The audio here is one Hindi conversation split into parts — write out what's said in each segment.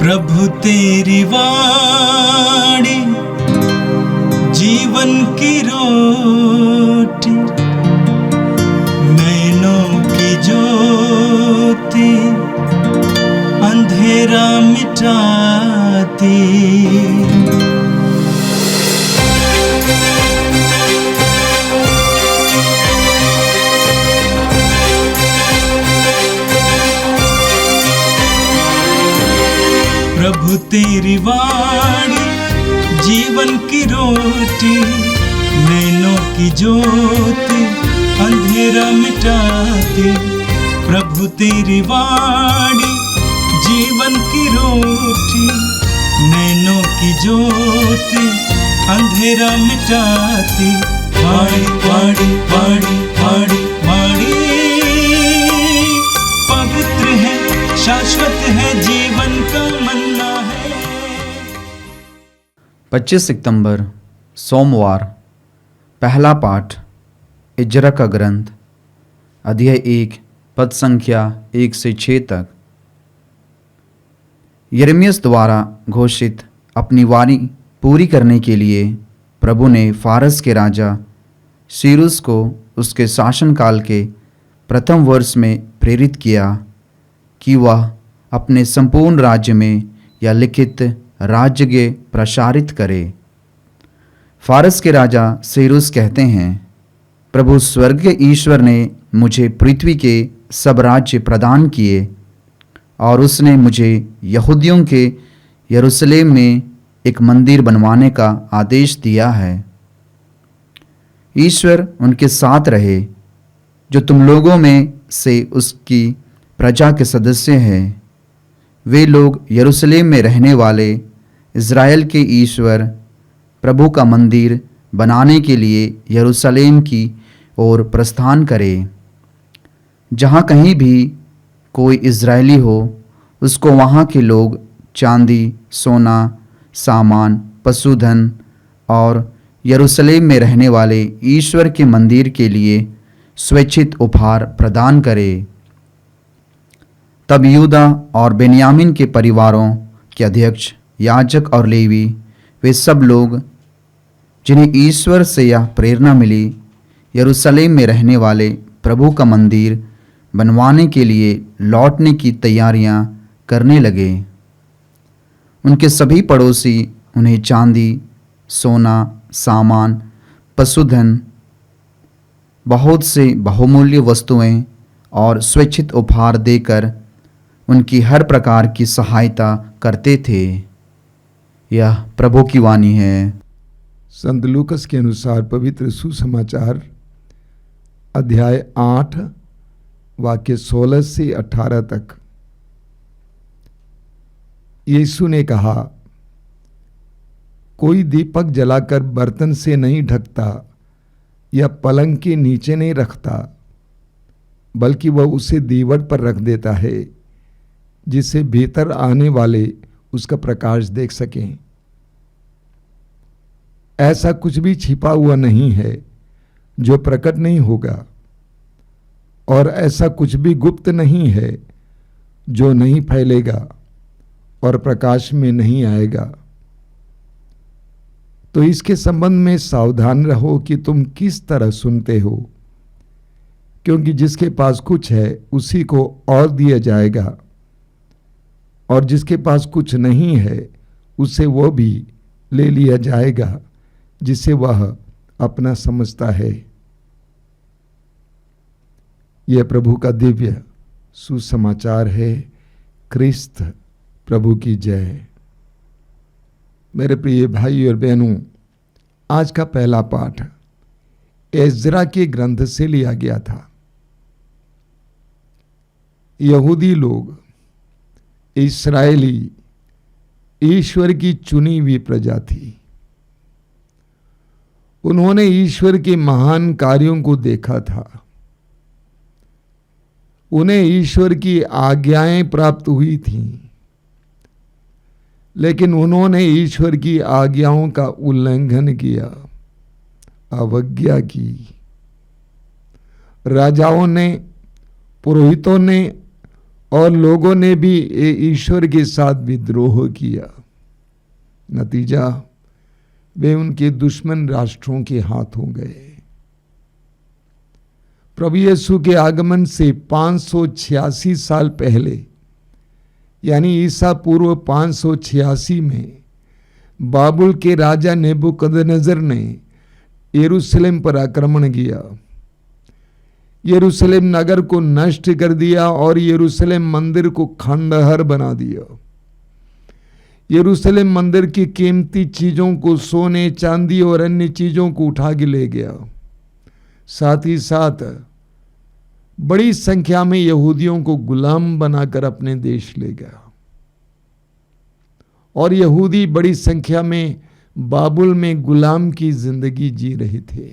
प्रभु तेरी वाणी जीवन की रोटी, नैनों की ज्योति अंधेरा मिटाती। प्रभु तेरी वाणी जीवन की रोटी, नैनों की ज्योति अंधेरा मिटाती। प्रभु तेरी वाणी जीवन की रोटी, नैनों की ज्योति अंधेरा मिटाती। वाणी वाणी वाणी वाणी वाणी पवित्र है, शाश्वत है, जीवन का मन्ना है। 25 सितंबर सोमवार। पहला पाठ इजरा का ग्रंथ, अध्याय 1 पद संख्या 1 से 6 तक। यिर्मयाह द्वारा घोषित अपनी वाणी पूरी करने के लिए प्रभु ने फारस के राजा सीरूस को उसके शासनकाल के प्रथम वर्ष में प्रेरित किया कि वह अपने संपूर्ण राज्य में यह लिखित राज्य प्रसारित करे। फारस के राजा सीरूस कहते हैं, प्रभु स्वर्ग के ईश्वर ने मुझे पृथ्वी के सब राज्य प्रदान किए और उसने मुझे यहूदियों के यरूशलेम में एक मंदिर बनवाने का आदेश दिया है। ईश्वर उनके साथ रहे जो तुम लोगों में से उसकी प्रजा के सदस्य हैं। वे लोग यरूशलेम में रहने वाले इज़राइल के ईश्वर प्रभु का मंदिर बनाने के लिए यरूशलेम की ओर प्रस्थान करें। जहाँ कहीं भी कोई इज़राइली हो, उसको वहाँ के लोग चांदी, सोना, सामान, पशुधन और यरूशलेम में रहने वाले ईश्वर के मंदिर के लिए स्वैच्छित उपहार प्रदान करें। तब यूदा और बेन्यामीन के परिवारों के अध्यक्ष, याजक और लेवी, वे सब लोग जिन्हें ईश्वर से यह प्रेरणा मिली, यरूशलेम में रहने वाले प्रभु का मंदिर बनवाने के लिए लौटने की तैयारियां करने लगे। उनके सभी पड़ोसी उन्हें चांदी, सोना, सामान, पशुधन, बहुत से बहुमूल्य वस्तुएं और स्वैच्छित उपहार देकर उनकी हर प्रकार की सहायता करते थे। यह प्रभु की वाणी है। संत लूकस के अनुसार पवित्र सुसमाचार अध्याय 8 वाक्य 16 से 18 तक। यीशु ने कहा, कोई दीपक जलाकर बर्तन से नहीं ढकता या पलंग के नीचे नहीं रखता, बल्कि वह उसे दीवट पर रख देता है, जिससे भीतर आने वाले उसका प्रकाश देख सकें। ऐसा कुछ भी छिपा हुआ नहीं है जो प्रकट नहीं होगा, और ऐसा कुछ भी गुप्त नहीं है जो नहीं फैलेगा और प्रकाश में नहीं आएगा। तो इसके संबंध में सावधान रहो कि तुम किस तरह सुनते हो, क्योंकि जिसके पास कुछ है उसी को और दिया जाएगा, और जिसके पास कुछ नहीं है उसे वो भी ले लिया जाएगा जिसे वह अपना समझता है। यह प्रभु का दिव्य सुसमाचार है। क्रिस्त प्रभु की जय। मेरे प्रिय भाई और बहनों, आज का पहला पाठ एज्रा के ग्रंथ से लिया गया था। यहूदी लोग, इस्राएली ईश्वर की चुनी हुई प्रजा थी। उन्होंने ईश्वर के महान कार्यों को देखा था। उन्हें ईश्वर की आज्ञाएं प्राप्त हुई थीं, लेकिन उन्होंने ईश्वर की आज्ञाओं का उल्लंघन किया, अवज्ञा की। राजाओं ने, पुरोहितों ने और लोगों ने भी ईश्वर के साथ विद्रोह किया। नतीजा, वे उनके दुश्मन राष्ट्रों के हाथ हो गए। प्रभु यीशु के आगमन से 586 साल पहले, यानी ईसा पूर्व 586 में बाबुल के राजा नेबुकदनेस्सर ने यरूशलेम पर आक्रमण किया, यरूशलेम नगर को नष्ट कर दिया और यरूशलेम मंदिर को खंडहर बना दिया। यरूशलेम मंदिर की कीमती चीजों को, सोने चांदी और अन्य चीजों को उठा के ले गया। साथ ही साथ बड़ी संख्या में यहूदियों को गुलाम बनाकर अपने देश ले गया और यहूदी बड़ी संख्या में बाबुल में गुलाम की जिंदगी जी रहे थे।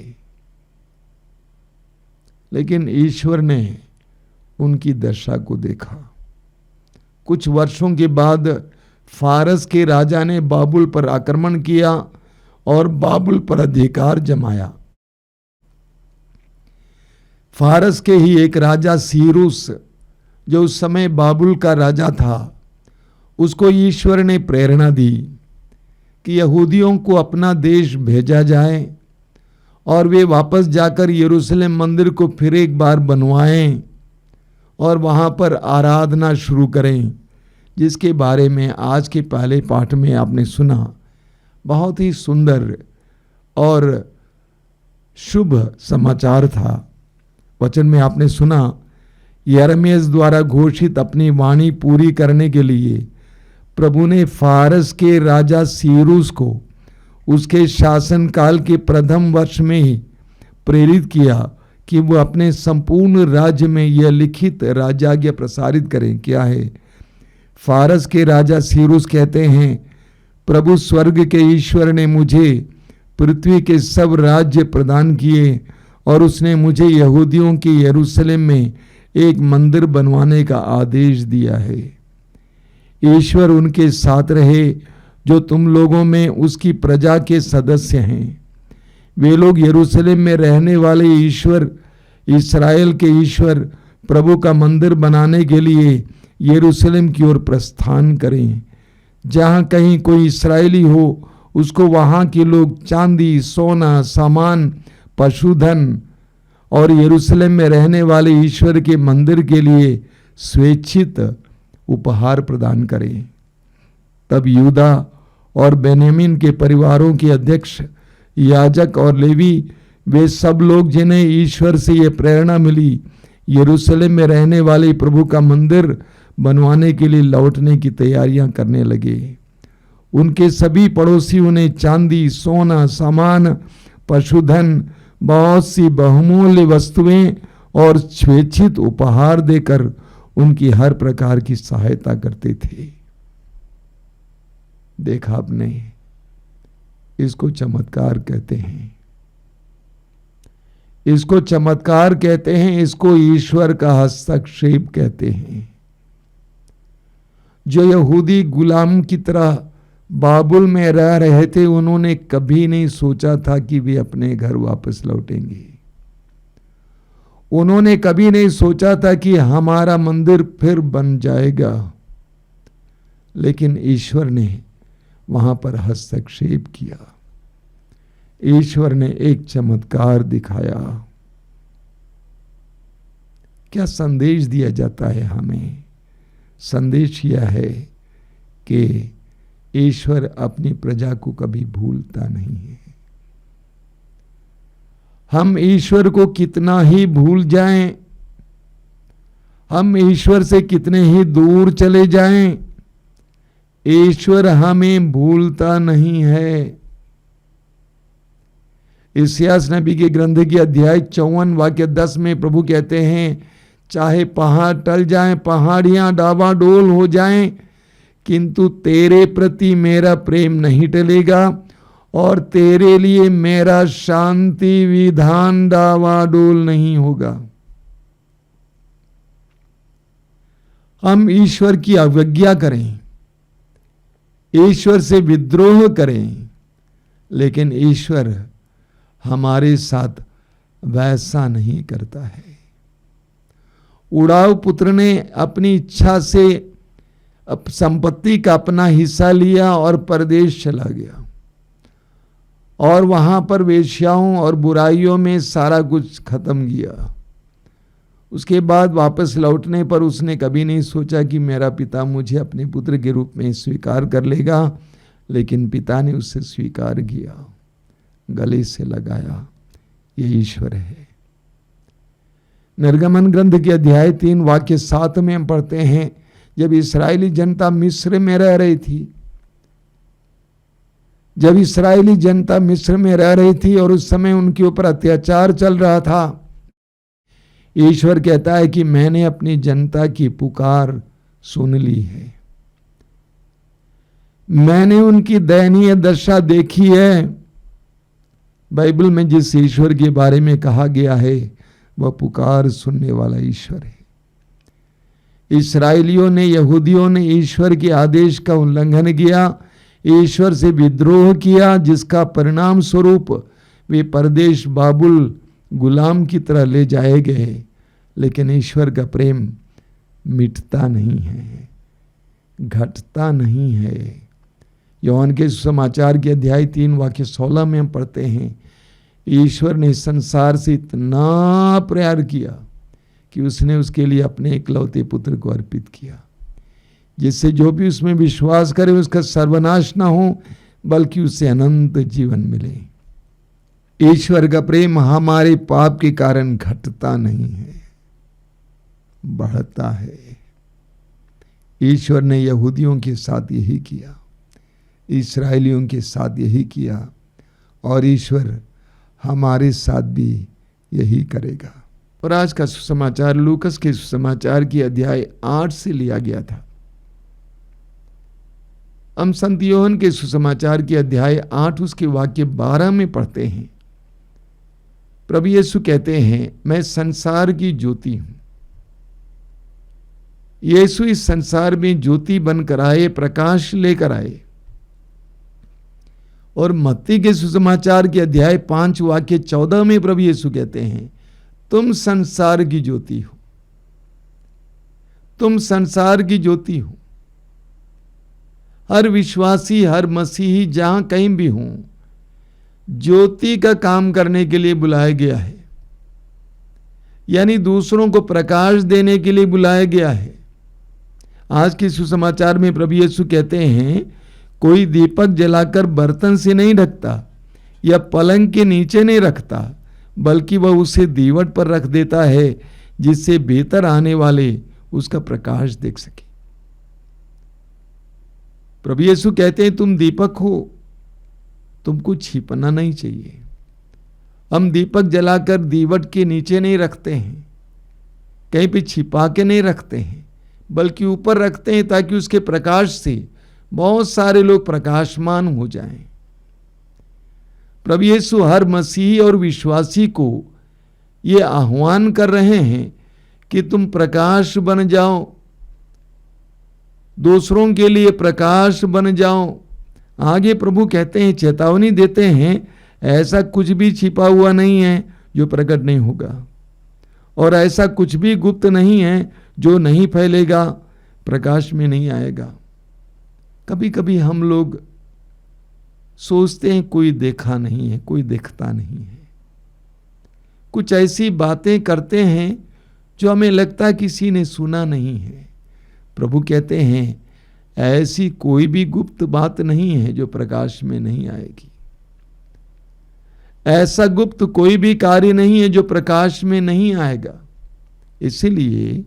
लेकिन ईश्वर ने उनकी दशा को देखा। कुछ वर्षों के बाद फारस के राजा ने बाबुल पर आक्रमण किया और बाबुल पर अधिकार जमाया। फारस के ही एक राजा सीरूस, जो उस समय बाबुल का राजा था, उसको ईश्वर ने प्रेरणा दी कि यहूदियों को अपना देश भेजा जाए और वे वापस जाकर यरूशलेम मंदिर को फिर एक बार बनवाएं और वहां पर आराधना शुरू करें, जिसके बारे में आज के पहले पाठ में आपने सुना। बहुत ही सुंदर और शुभ समाचार था। वचन में आपने सुना, यिर्मयाह द्वारा घोषित अपनी वाणी पूरी करने के लिए प्रभु ने फारस के राजा सीरूस को उसके शासन काल के प्रथम वर्ष में ही प्रेरित किया कि वो अपने संपूर्ण राज्य में यह लिखित राजाज्ञा प्रसारित करें। क्या है? फारस के राजा सीरूस कहते हैं, प्रभु स्वर्ग के ईश्वर ने मुझे पृथ्वी के सब राज्य प्रदान किए और उसने मुझे यहूदियों के यरूशलेम में एक मंदिर बनवाने का आदेश दिया है। ईश्वर उनके साथ रहे जो तुम लोगों में उसकी प्रजा के सदस्य हैं। वे लोग यरूशलेम में रहने वाले ईश्वर, इस्राएल के ईश्वर प्रभु का मंदिर बनाने के लिए यरूशलेम की ओर प्रस्थान करें। जहाँ कहीं कोई इस्राएली हो, उसको वहाँ के लोग चांदी, सोना, सामान, पशुधन और यरूशलेम में रहने वाले ईश्वर के मंदिर के लिए स्वेच्छित उपहार प्रदान करें। तब यूदा और बेन्यामीन के परिवारों के अध्यक्ष, याजक और लेवी, वे सब लोग जिन्हें ईश्वर से यह प्रेरणा मिली यरूशलेम में रहने वाले प्रभु का मंदिर बनवाने के लिए लौटने की तैयारियां करने लगे। उनके सभी पड़ोसियों ने चांदी, सोना, सामान, पशुधन, बहुत सी बहुमूल्य वस्तुएं और स्वेच्छित उपहार देकर उनकी हर प्रकार की सहायता करते थे। देखा आपने, इसको चमत्कार कहते हैं। इसको चमत्कार कहते हैं, इसको ईश्वर का हस्तक्षेप कहते हैं। जो यहूदी गुलाम की तरह बाबुल में रह रहे थे, उन्होंने कभी नहीं सोचा था कि वे अपने घर वापस लौटेंगे। उन्होंने कभी नहीं सोचा था कि हमारा मंदिर फिर बन जाएगा। लेकिन ईश्वर ने वहां पर हस्तक्षेप किया। ईश्वर ने एक चमत्कार दिखाया। क्या संदेश दिया जाता है हमें? संदेश यह है कि ईश्वर अपनी प्रजा को कभी भूलता नहीं है। हम ईश्वर को कितना ही भूल जाएं, हम ईश्वर से कितने ही दूर चले जाएं, ईश्वर हमें भूलता नहीं है। इस्यास नबी के ग्रंथ की अध्याय 54 वाक्य 10 में प्रभु कहते हैं, चाहे पहाड़ टल जाएं, पहाड़ियां डावाडोल हो जाएं, किंतु तेरे प्रति मेरा प्रेम नहीं टलेगा और तेरे लिए मेरा शांति विधान डावाडोल नहीं होगा। हम ईश्वर की अवज्ञा करें, ईश्वर से विद्रोह करें, लेकिन ईश्वर हमारे साथ वैसा नहीं करता है। उड़ाऊ पुत्र ने अपनी इच्छा से संपत्ति का अपना हिस्सा लिया और परदेश चला गया और वहां पर वेश्याओं और बुराइयों में सारा कुछ खत्म किया। उसके बाद वापस लौटने पर उसने कभी नहीं सोचा कि मेरा पिता मुझे अपने पुत्र के रूप में स्वीकार कर लेगा, लेकिन पिता ने उसे स्वीकार किया, गले से लगाया। ये ईश्वर है। निर्गमन ग्रंथ के अध्याय 3 वाक्य 7 में हम पढ़ते हैं, जब इस्राएली जनता मिस्र में रह रही थी, जब इस्राएली जनता मिस्र में रह रही थी और उस समय उनके ऊपर अत्याचार चल रहा था, ईश्वर कहता है कि मैंने अपनी जनता की पुकार सुन ली है, मैंने उनकी दयनीय दशा देखी है। बाइबल में जिस ईश्वर के बारे में कहा गया है वह पुकार सुनने वाला ईश्वर है। इस्राएलियों ने, यहूदियों ने ईश्वर के आदेश का उल्लंघन किया, ईश्वर से विद्रोह किया, जिसका परिणाम स्वरूप वे परदेश बाबुल गुलाम की तरह ले जाए गए। लेकिन ईश्वर का प्रेम मिटता नहीं है, घटता नहीं है। यूहन्ना के सुसमाचार के अध्याय 3 वाक्य 16 में हम पढ़ते हैं, ईश्वर ने संसार से इतना प्यार किया कि उसने उसके लिए अपने इकलौते पुत्र को अर्पित किया, जिससे जो भी उसमें विश्वास करे उसका सर्वनाश ना हो, बल्कि उसे अनंत जीवन मिले। ईश्वर का प्रेम हमारे पाप के कारण घटता नहीं है, बढ़ता है। ईश्वर ने यहूदियों के साथ यही किया, इस्राएलियों के साथ यही किया, और ईश्वर हमारे साथ भी यही करेगा। और आज का सुसमाचार लूकस के सुसमाचार की अध्याय 8 से लिया गया था। हम संत यूहन्ना के सुसमाचार के अध्याय 8 उसके वाक्य 12 में पढ़ते हैं। प्रभु यीशु कहते हैं, मैं संसार की ज्योति हूं। यीशु इस संसार में ज्योति बनकर आए, प्रकाश लेकर आए। और मत्ती के सुसमाचार के अध्याय 5 वाक्य 14 में प्रभु यीशु कहते हैं, तुम संसार की ज्योति हो, तुम संसार की ज्योति हो। हर विश्वासी, हर मसीही जहां कहीं भी हो, ज्योति का काम करने के लिए बुलाया गया है, यानी दूसरों को प्रकाश देने के लिए बुलाया गया है। आज के सुसमाचार में प्रभु यीशु कहते हैं, कोई दीपक जलाकर बर्तन से नहीं ढकता या पलंग के नीचे नहीं रखता, बल्कि वह उसे दीवट पर रख देता है, जिससे भीतर आने वाले उसका प्रकाश देख सके। प्रभु यीशु कहते हैं, तुम दीपक हो, तुमको छिपना नहीं चाहिए। हम दीपक जलाकर दीवट के नीचे नहीं रखते हैं, कहीं पे छिपा के नहीं रखते हैं, बल्कि ऊपर रखते हैं ताकि उसके प्रकाश से बहुत सारे लोग प्रकाशमान हो जाएं। प्रभु यीशु हर मसीही और विश्वासी को ये आह्वान कर रहे हैं कि तुम प्रकाश बन जाओ, दूसरों के लिए प्रकाश बन जाओ। आगे प्रभु कहते हैं, चेतावनी देते हैं, ऐसा कुछ भी छिपा हुआ नहीं है जो प्रकट नहीं होगा, और ऐसा कुछ भी गुप्त नहीं है जो नहीं फैलेगा, प्रकाश में नहीं आएगा। कभी कभी हम लोग सोचते हैं कोई देखा नहीं है, कोई देखता नहीं है, कुछ ऐसी बातें करते हैं जो हमें लगता किसी ने सुना नहीं है। प्रभु कहते हैं, ऐसी कोई भी गुप्त बात नहीं है जो प्रकाश में नहीं आएगी। ऐसा गुप्त कोई भी कार्य नहीं है जो प्रकाश में नहीं आएगा। इसलिए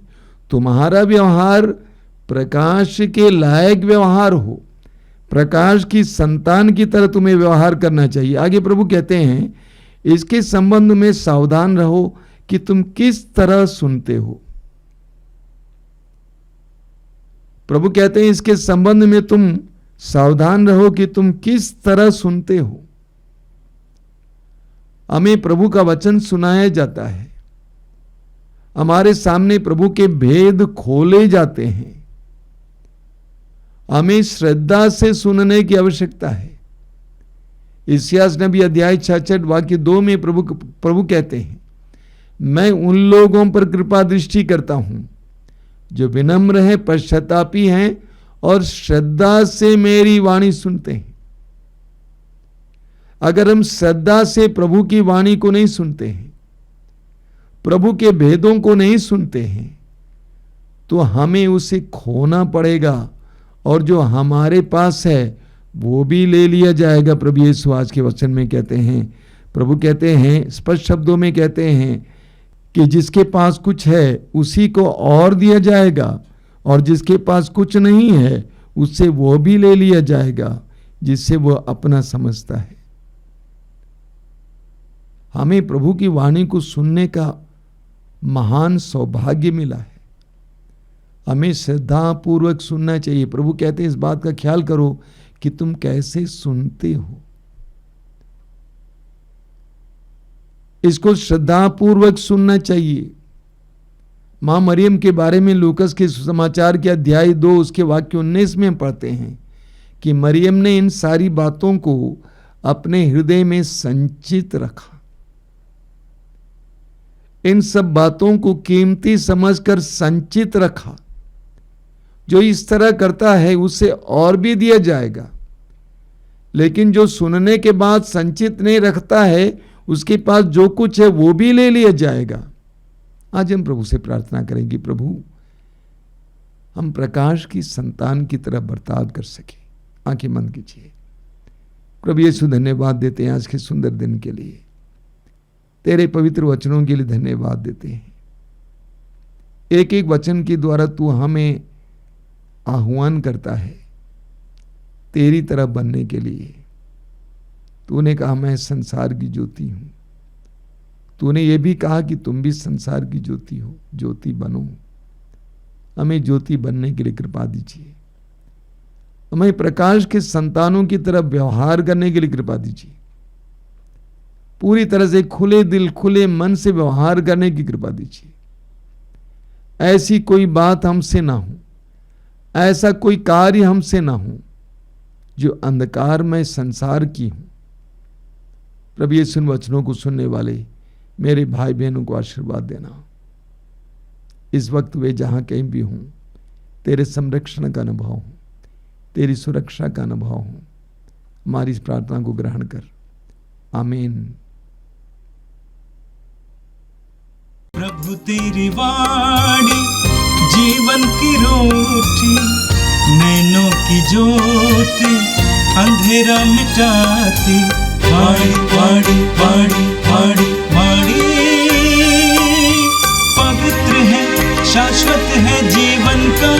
तुम्हारा व्यवहार प्रकाश के लायक व्यवहार हो, प्रकाश की संतान की तरह तुम्हें व्यवहार करना चाहिए। आगे प्रभु कहते हैं, इसके संबंध में सावधान रहो कि तुम किस तरह सुनते हो। प्रभु कहते हैं, इसके संबंध में तुम सावधान रहो कि तुम किस तरह सुनते हो। हमें प्रभु का वचन सुनाया जाता है, हमारे सामने प्रभु के भेद खोले जाते हैं, हमें श्रद्धा से सुनने की आवश्यकता है। इस्यास नबी अध्याय 66 वाक्य 2 में प्रभु कहते हैं, मैं उन लोगों पर कृपा दृष्टि करता हूं जो विनम्र हैं, पश्चातापी हैं और श्रद्धा से मेरी वाणी सुनते हैं। अगर हम श्रद्धा से प्रभु की वाणी को नहीं सुनते हैं, प्रभु के भेदों को नहीं सुनते हैं, तो हमें उसे खोना पड़ेगा और जो हमारे पास है वो भी ले लिया जाएगा। प्रभु यीशु आज के वचन में कहते हैं, प्रभु कहते हैं, स्पष्ट शब्दों में कहते हैं कि जिसके पास कुछ है उसी को और दिया जाएगा और जिसके पास कुछ नहीं है उससे वो भी ले लिया जाएगा जिससे वो अपना समझता है। हमें प्रभु की वाणी को सुनने का महान सौभाग्य मिला है। हमें श्रद्धा पूर्वक सुनना चाहिए। प्रभु कहते हैं इस बात का ख्याल करो कि तुम कैसे सुनते हो। इसको श्रद्धा पूर्वक सुनना चाहिए। मां मरियम के बारे में लूकस के सुसमाचार के अध्याय 2 उसके वाक्य 19 में पढ़ते हैं कि मरियम ने इन सारी बातों को अपने हृदय में संचित रखा। इन सब बातों को कीमती समझकर संचित रखा। जो इस तरह करता है उसे और भी दिया जाएगा, लेकिन जो सुनने के बाद संचित नहीं रखता है उसके पास जो कुछ है वो भी ले लिया जाएगा। आज हम प्रभु से प्रार्थना करेंगे, प्रभु हम प्रकाश की संतान की तरह बर्ताव कर सके। आंखें बंद कीजिए। प्रभु यीशु धन्यवाद देते हैं आज के सुंदर दिन के लिए, तेरे पवित्र वचनों के लिए धन्यवाद देते हैं। एक एक वचन के द्वारा तू हमें आह्वान करता है तेरी तरह बनने के लिए। तूने कहा मैं संसार की ज्योति हूं। तूने ये भी कहा कि तुम भी संसार की ज्योति हो, ज्योति बनो। हमें ज्योति बनने के लिए कृपा दीजिए। हमें प्रकाश के संतानों की तरह व्यवहार करने के लिए कृपा दीजिए। पूरी तरह से खुले दिल खुले मन से व्यवहार करने की कृपा दीजिए। ऐसी कोई बात हमसे ना हो, ऐसा कोई कार्य हमसे ना हो जो अंधकार में संसार की हो। प्रभु यीशु वचनों को सुनने वाले मेरे भाई बहनों को आशीर्वाद देना। इस वक्त वे जहां कहीं भी हों, तेरे संरक्षण का अनुभव हो, तेरी सुरक्षा का अनुभव हो। हमारी इस प्रार्थना को ग्रहण कर। आमीन। प्रभु तेरी वाणी जीवन की रोटी, नैनों की ज्योति अंधेरा मिटाती। वाणी वाणी वाणी वाणी वाणी पवित्र है, शाश्वत है, जीवन का